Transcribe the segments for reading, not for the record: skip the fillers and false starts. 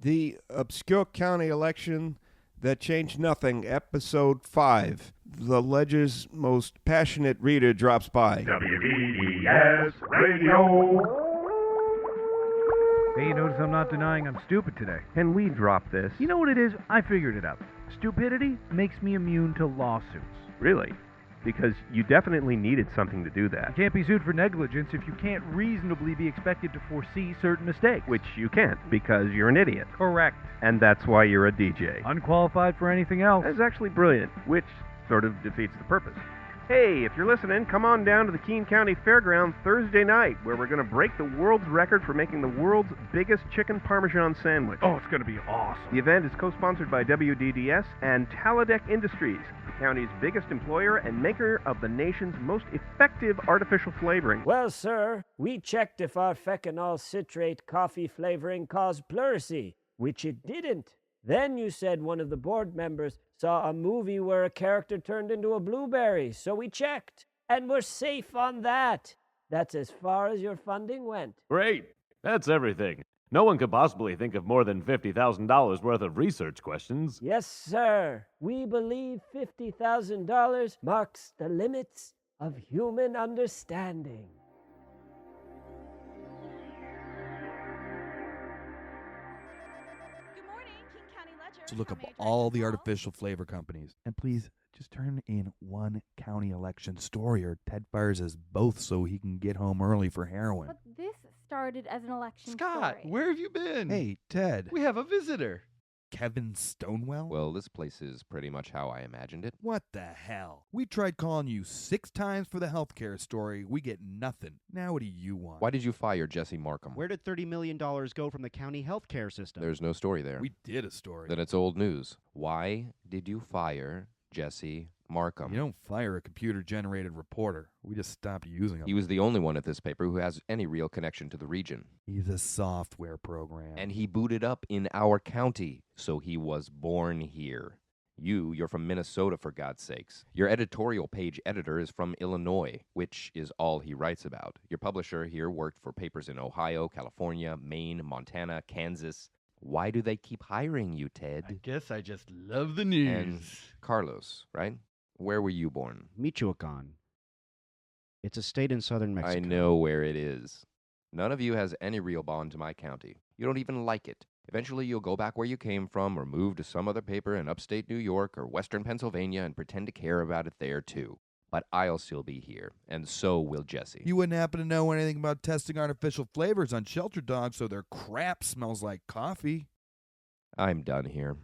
The Obscure County Election That Changed Nothing, Episode 5. The Ledger's most passionate reader drops by. WDES Radio. Hey, you notice I'm not denying I'm stupid today. Can we drop this? You know what it is? I figured it out. Stupidity makes me immune to lawsuits. Really? Because you definitely needed something to do that. You can't be sued for negligence if you can't reasonably be expected to foresee certain mistakes. Which you can't, because you're an idiot. Correct. And that's why you're a DJ. Unqualified for anything else. That's actually brilliant, which sort of defeats the purpose. Hey, if you're listening, come on down to the Keene County Fairground Thursday night, where we're going to break the world's record for making the world's biggest chicken parmesan sandwich. Oh, it's going to be awesome. The event is co-sponsored by WDDS and Taladec Industries, the county's biggest employer and maker of the nation's most effective artificial flavoring. Well, sir, we checked if our feckenol citrate coffee flavoring caused pleurisy, which it didn't. Then you said one of the board members saw a movie where a character turned into a blueberry, so we checked, and we're safe on that. That's as far as your funding went. Great. That's everything. No one could possibly think of more than $50,000 worth of research questions. Yes, sir. We believe $50,000 marks the limits of human understanding. So look up all the artificial flavor companies. And please, just turn in one county election story or Ted fires us both so he can get home early for heroin. But this started as an election Scott, story. where have you been? Hey, Ted. We have a visitor. Kevin Stonewell? Well, this place is pretty much how I imagined it. What the hell? We tried calling you 6 times for the healthcare story. We get nothing. Now what do you want? Why did you fire Jesse Markham? Where did $30 million go from the county healthcare system? There's no story there. We did a story. Then it's old news. Why did you fire Jesse Markham? You don't fire a computer-generated reporter. We just stopped using him. He was the only one at this paper who has any real connection to the region. He's a software program. And he booted up in our county, so he was born here. You're from Minnesota, for God's sakes. Your editorial page editor is from Illinois, which is all he writes about. Your publisher here worked for papers in Ohio, California, Maine, Montana, Kansas. Why do they keep hiring you, Ted? I guess I just love the news. And Carlos, right? Where were you born? Michoacan. It's a state in southern Mexico. I know where it is. None of you has any real bond to my county. You don't even like it. Eventually you'll go back where you came from or move to some other paper in upstate New York or western Pennsylvania and pretend to care about it there too. But I'll still be here, and so will Jesse. You wouldn't happen to know anything about testing artificial flavors on shelter dogs so their crap smells like coffee. I'm done here.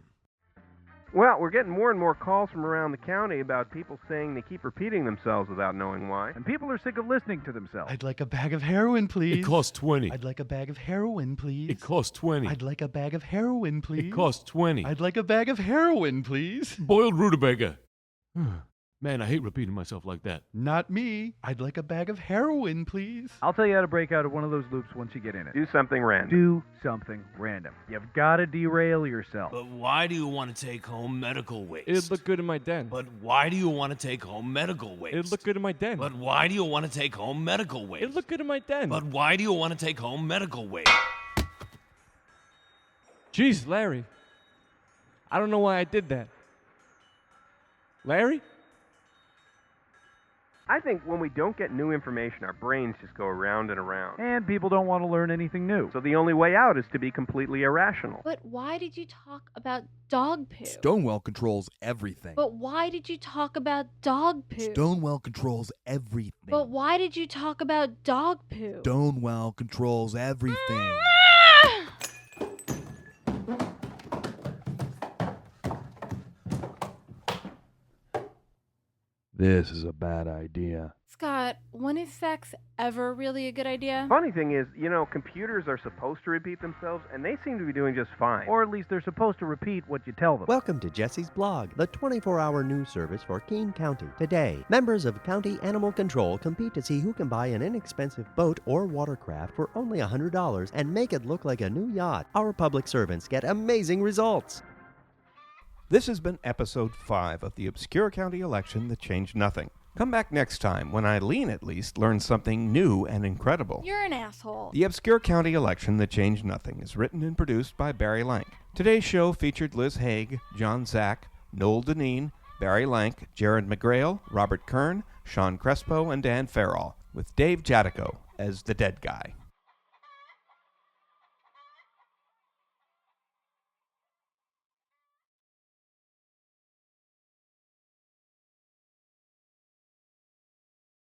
Well, we're getting more and more calls from around the county about people saying they keep repeating themselves without knowing why. And people are sick of listening to themselves. I'd like a bag of heroin, please. It costs 20. I'd like a bag of heroin, please. It costs 20. I'd like a bag of heroin, please. It costs 20. I'd like a bag of heroin, please. Boiled rutabaga. Man, I hate repeating myself like that. Not me. I'd like a bag of heroin, please. I'll tell you how to break out of one of those loops once you get in it. Do something random. Do something random. You've got to derail yourself. But why do you want to take home medical waste? It'd look good in my den. But why do you want to take home medical waste? It'd look good in my den. But why do you want to take home medical waste? It'd look good in my den. But why do you want to take home medical waste? Jeez, Larry. I don't know why I did that. Larry? I think when we don't get new information, our brains just go around and around. And people don't want to learn anything new. So the only way out is to be completely irrational. But why did you talk about dog poo? Stonewell controls everything. But why did you talk about dog poo? Stonewell controls everything. But why did you talk about dog poo? Stonewell controls everything. This is a bad idea. Scott, when is sex ever really a good idea? Funny thing is, computers are supposed to repeat themselves, and they seem to be doing just fine. Or at least they're supposed to repeat what you tell them. Welcome to Jesse's Blog, the 24-hour news service for Keene County. Today, members of County Animal Control compete to see who can buy an inexpensive boat or watercraft for only $100 and make it look like a new yacht. Our public servants get amazing results. This has been Episode 5 of the Obscure County Election That Changed Nothing. Come back next time when Eileen at least learns something new and incredible. You're an asshole. The obscure county election that changed nothing is written and produced by Barry Lank. Today's show featured Liz Haag, John Zak, Noel Dinneen, Barry Lank, Jared McGrail, Robert Kern, Sean Crespo, and Dan Fairall, with Dave Jadico as the dead guy.